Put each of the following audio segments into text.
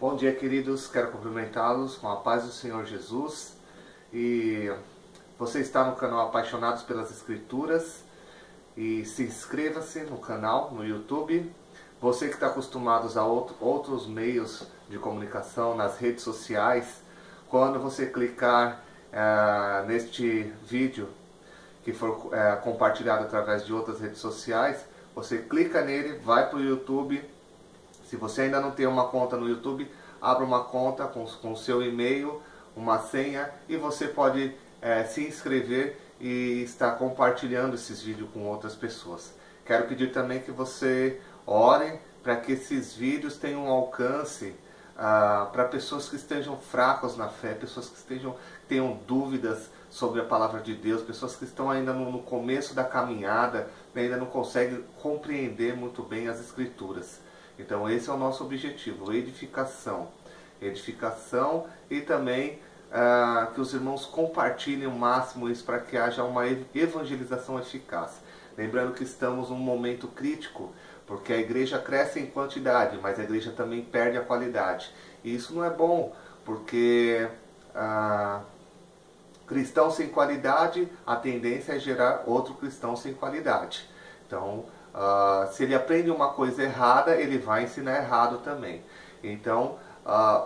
Bom dia, queridos. Quero cumprimentá-los com a paz do Senhor Jesus. E você está no canal Apaixonados pelas Escrituras. E se inscreva-se no canal, no YouTube. Você que está acostumado a outros meios de comunicação, nas redes sociais, quando você clicar neste vídeo que for compartilhado através de outras redes sociais, você clica nele, vai para o YouTube. Se você ainda não tem uma conta no YouTube, abra uma conta com o seu e-mail, uma senha, e você pode se inscrever e estar compartilhando esses vídeos com outras pessoas. Quero pedir também que você ore para que esses vídeos tenham um alcance para pessoas que estejam fracas na fé, pessoas que tenham dúvidas sobre a palavra de Deus, pessoas que estão ainda no começo da caminhada, ainda não conseguem compreender muito bem as Escrituras. Então esse é o nosso objetivo, edificação e também que os irmãos compartilhem o máximo isso para que haja uma evangelização eficaz. Lembrando que estamos num momento crítico, porque a igreja cresce em quantidade, mas a igreja também perde a qualidade. E isso não é bom, porque cristão sem qualidade, a tendência é gerar outro cristão sem qualidade. Então, se ele aprende uma coisa errada, ele vai ensinar errado também. Então,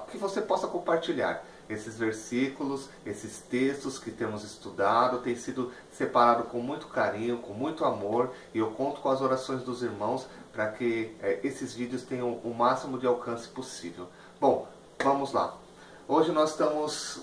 que você possa compartilhar esses versículos, esses textos que temos estudado, tem sido separado com muito carinho, com muito amor, e eu conto com as orações dos irmãos para que esses vídeos tenham o máximo de alcance possível. Bom, vamos lá. Hoje nós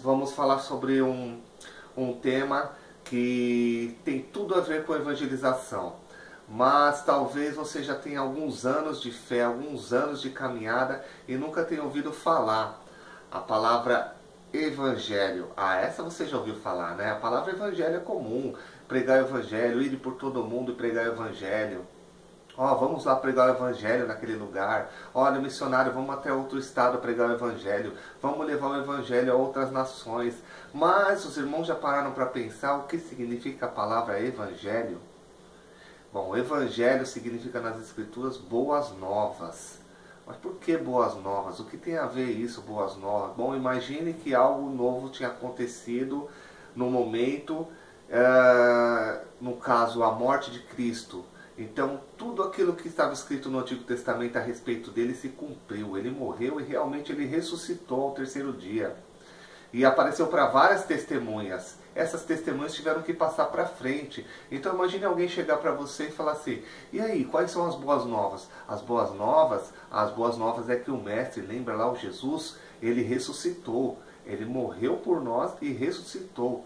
vamos falar sobre um tema que tem tudo a ver com evangelização. Mas talvez você já tenha alguns anos de fé, alguns anos de caminhada e nunca tenha ouvido falar a palavra evangelho. Essa você já ouviu falar, né? A palavra evangelho é comum, pregar o evangelho, ir por todo mundo e pregar o evangelho. Vamos lá pregar o evangelho naquele lugar. Olha, missionário, vamos até outro estado pregar o evangelho. Vamos levar o evangelho a outras nações. Mas os irmãos já pararam para pensar o que significa a palavra evangelho? Bom, evangelho significa nas Escrituras boas novas. Mas por que boas novas? O que tem a ver isso, boas novas? Bom, imagine que algo novo tinha acontecido no momento, no caso, a morte de Cristo. Então, tudo aquilo que estava escrito no Antigo Testamento a respeito dele se cumpriu. Ele morreu e realmente ele ressuscitou ao terceiro dia. E apareceu para várias testemunhas. Essas testemunhas tiveram que passar para frente. Então imagine alguém chegar para você e falar assim: e aí, quais são as boas novas? As boas novas é que o Mestre, lembra lá o Jesus, ele ressuscitou. Ele morreu por nós e ressuscitou.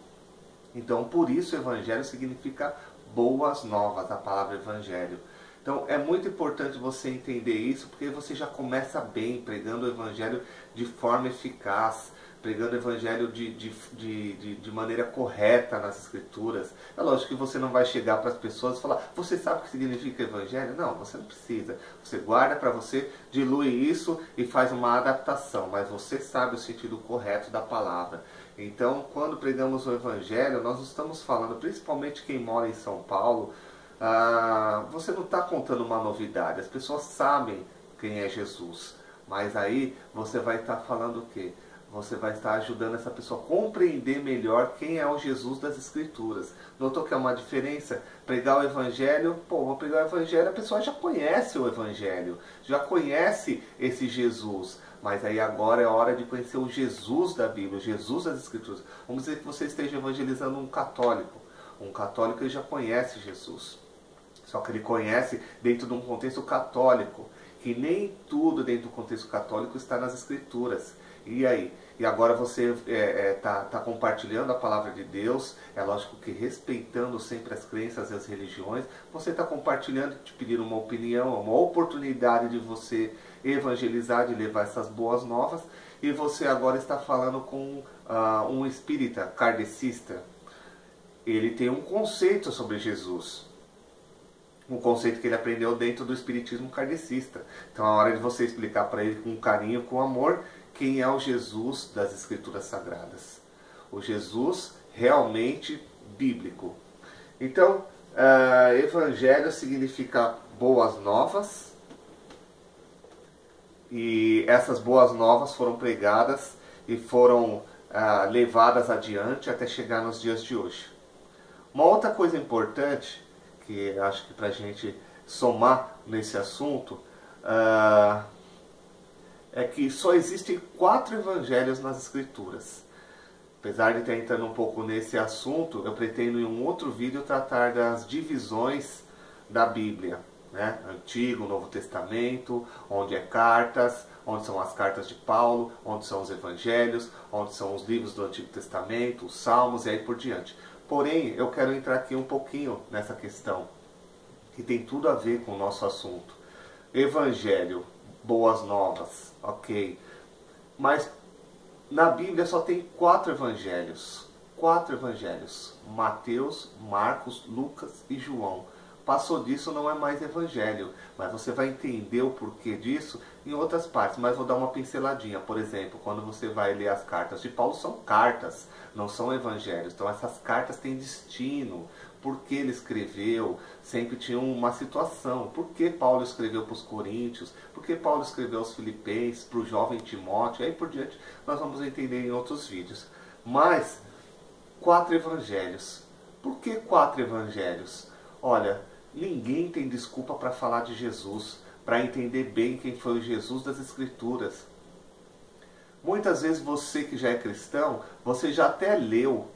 Então por isso o Evangelho significa boas novas, a palavra Evangelho. Então é muito importante você entender isso, porque você já começa bem pregando o Evangelho de forma eficaz, pregando o Evangelho de maneira correta nas Escrituras. É lógico que você não vai chegar para as pessoas e falar: você sabe o que significa Evangelho? Não, você não precisa. Você guarda para você, dilui isso e faz uma adaptação, mas você sabe o sentido correto da palavra. Então, quando pregamos o Evangelho, nós estamos falando, principalmente quem mora em São Paulo, você não está contando uma novidade. As pessoas sabem quem é Jesus, mas aí você vai estar falando o quê? Você vai estar ajudando essa pessoa a compreender melhor quem é o Jesus das Escrituras. Notou que é uma diferença? Pregar o Evangelho, vou pregar o Evangelho, a pessoa já conhece o Evangelho, já conhece esse Jesus. Mas aí agora é hora de conhecer o Jesus da Bíblia, o Jesus das Escrituras. Vamos dizer que você esteja evangelizando um católico. Um católico, ele já conhece Jesus. Só que ele conhece dentro de um contexto católico, que nem tudo dentro do contexto católico está nas Escrituras. E aí? E agora você está compartilhando a palavra de Deus, é lógico que respeitando sempre as crenças e as religiões, você está compartilhando, te pedindo uma opinião, uma oportunidade de você evangelizar, de levar essas boas novas, e você agora está falando com um espírita kardecista. Ele tem um conceito sobre Jesus, um conceito que ele aprendeu dentro do espiritismo kardecista. Então é hora de você explicar para ele com carinho, com amor, quem é o Jesus das Escrituras Sagradas. O Jesus realmente bíblico. Então, Evangelho significa boas novas. E essas boas novas foram pregadas e foram levadas adiante até chegar nos dias de hoje. Uma outra coisa importante, que acho que para a gente somar nesse assunto, é que só existem 4 evangelhos nas Escrituras. Apesar de estar entrando um pouco nesse assunto, eu pretendo em um outro vídeo tratar das divisões da Bíblia, né? Antigo, Novo Testamento, onde é cartas, onde são as cartas de Paulo, onde são os evangelhos, onde são os livros do Antigo Testamento, os Salmos e aí por diante. Porém, eu quero entrar aqui um pouquinho nessa questão, que tem tudo a ver com o nosso assunto. Evangelho, boas novas, ok. Mas na Bíblia só tem 4 evangelhos. 4 evangelhos. Mateus, Marcos, Lucas e João. Passou disso não é mais evangelho. Mas você vai entender o porquê disso em outras partes. Mas vou dar uma pinceladinha. Por exemplo, quando você vai ler as cartas de Paulo, são cartas, não são evangelhos. Então essas cartas têm destino. Por que ele escreveu? Sempre tinha uma situação. Por que Paulo escreveu para os Coríntios? Por que Paulo escreveu aos Filipenses, para o jovem Timóteo? E aí por diante nós vamos entender em outros vídeos. Mas 4 evangelhos. Por que 4 evangelhos? Olha, ninguém tem desculpa para falar de Jesus, para entender bem quem foi o Jesus das Escrituras. Muitas vezes você que já é cristão, você já até leu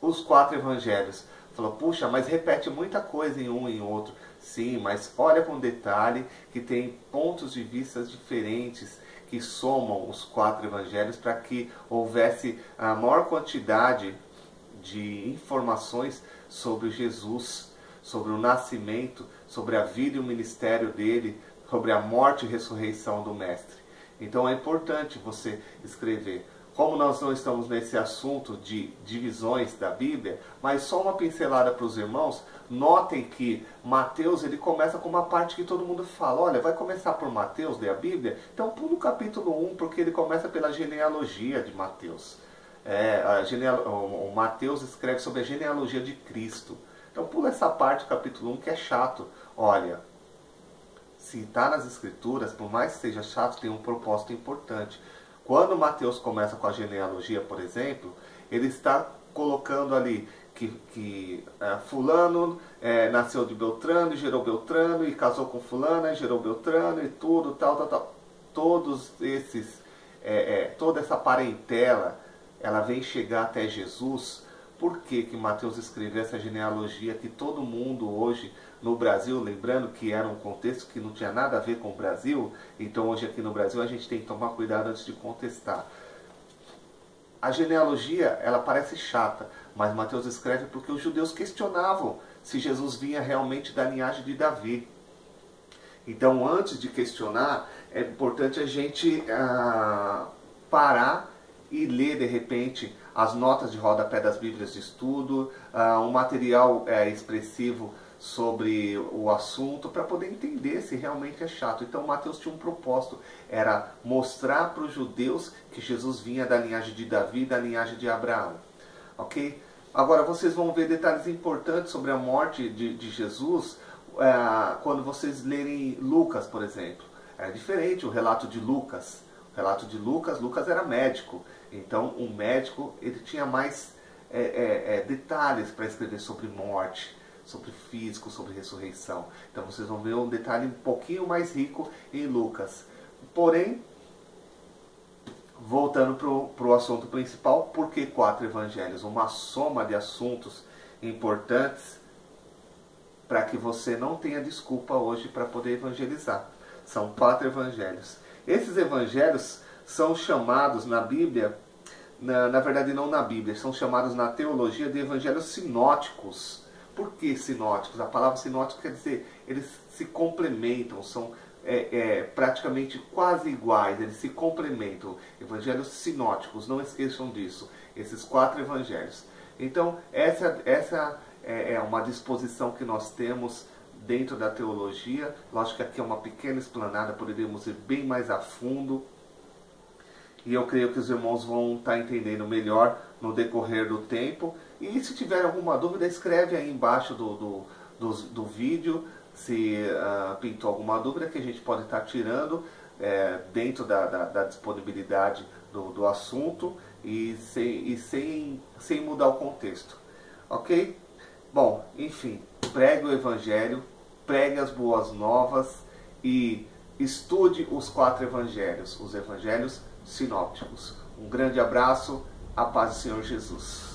os 4 evangelhos. Falou, puxa, mas repete muita coisa em um e em outro. Sim, mas olha com detalhe que tem pontos de vista diferentes que somam os 4 evangelhos para que houvesse a maior quantidade de informações sobre Jesus, sobre o nascimento, sobre a vida e o ministério dele, sobre a morte e ressurreição do Mestre. Então é importante você escrever. Como nós não estamos nesse assunto de divisões da Bíblia, mas só uma pincelada para os irmãos, notem que Mateus ele começa com uma parte que todo mundo fala, olha, vai começar por Mateus, ler a Bíblia? Então pula o capítulo 1, porque ele começa pela genealogia de Mateus. O Mateus escreve sobre a genealogia de Cristo. Então pula essa parte do capítulo 1 que é chato. Olha, se está nas Escrituras, por mais que seja chato, tem um propósito importante. Quando Mateus começa com a genealogia, por exemplo, ele está colocando ali que fulano nasceu de Beltrano, e gerou Beltrano, e casou com fulana, e gerou Beltrano, e tudo, tal. Todos esses, toda essa parentela, ela vem chegar até Jesus. Por que Mateus escreveu essa genealogia que todo mundo hoje no Brasil, lembrando que era um contexto que não tinha nada a ver com o Brasil, então hoje aqui no Brasil a gente tem que tomar cuidado antes de contestar. A genealogia, ela parece chata, mas Mateus escreve porque os judeus questionavam se Jesus vinha realmente da linhagem de Davi. Então, antes de questionar, é importante a gente parar e ler, de repente, as notas de rodapé das Bíblias de estudo, um material expressivo sobre o assunto, para poder entender se realmente é chato. Então Mateus tinha um propósito, era mostrar para os judeus que Jesus vinha da linhagem de Davi, da linhagem de Abraão. Ok? Agora vocês vão ver detalhes importantes sobre a morte de Jesus quando vocês lerem Lucas, por exemplo. É diferente o relato de Lucas. O relato de Lucas era médico. Então um médico ele tinha mais detalhes para escrever sobre morte, sobre físico, sobre ressurreição. Então vocês vão ver um detalhe um pouquinho mais rico em Lucas. Porém, voltando para o assunto principal, por que 4 evangelhos? Uma soma de assuntos importantes para que você não tenha desculpa hoje para poder evangelizar. São 4 evangelhos. Esses evangelhos são chamados na Bíblia, na verdade não na Bíblia, são chamados na teologia de evangelhos sinóticos. Por que sinóticos? A palavra sinótico quer dizer, eles se complementam, são praticamente quase iguais, eles se complementam. Evangelhos sinóticos, não esqueçam disso, esses 4 evangelhos. Então, essa é uma disposição que nós temos dentro da teologia. Lógico que aqui é uma pequena explanada, poderíamos ir bem mais a fundo. E eu creio que os irmãos vão estar entendendo melhor no decorrer do tempo. E se tiver alguma dúvida, escreve aí embaixo do vídeo. se pintou alguma dúvida que a gente pode estar tirando dentro da disponibilidade do assunto e sem mudar o contexto. Ok? Bom, enfim, pregue o Evangelho, pregue as boas novas e estude os 4 evangelhos, os evangelhos sinópticos. Um grande abraço, a paz do Senhor Jesus.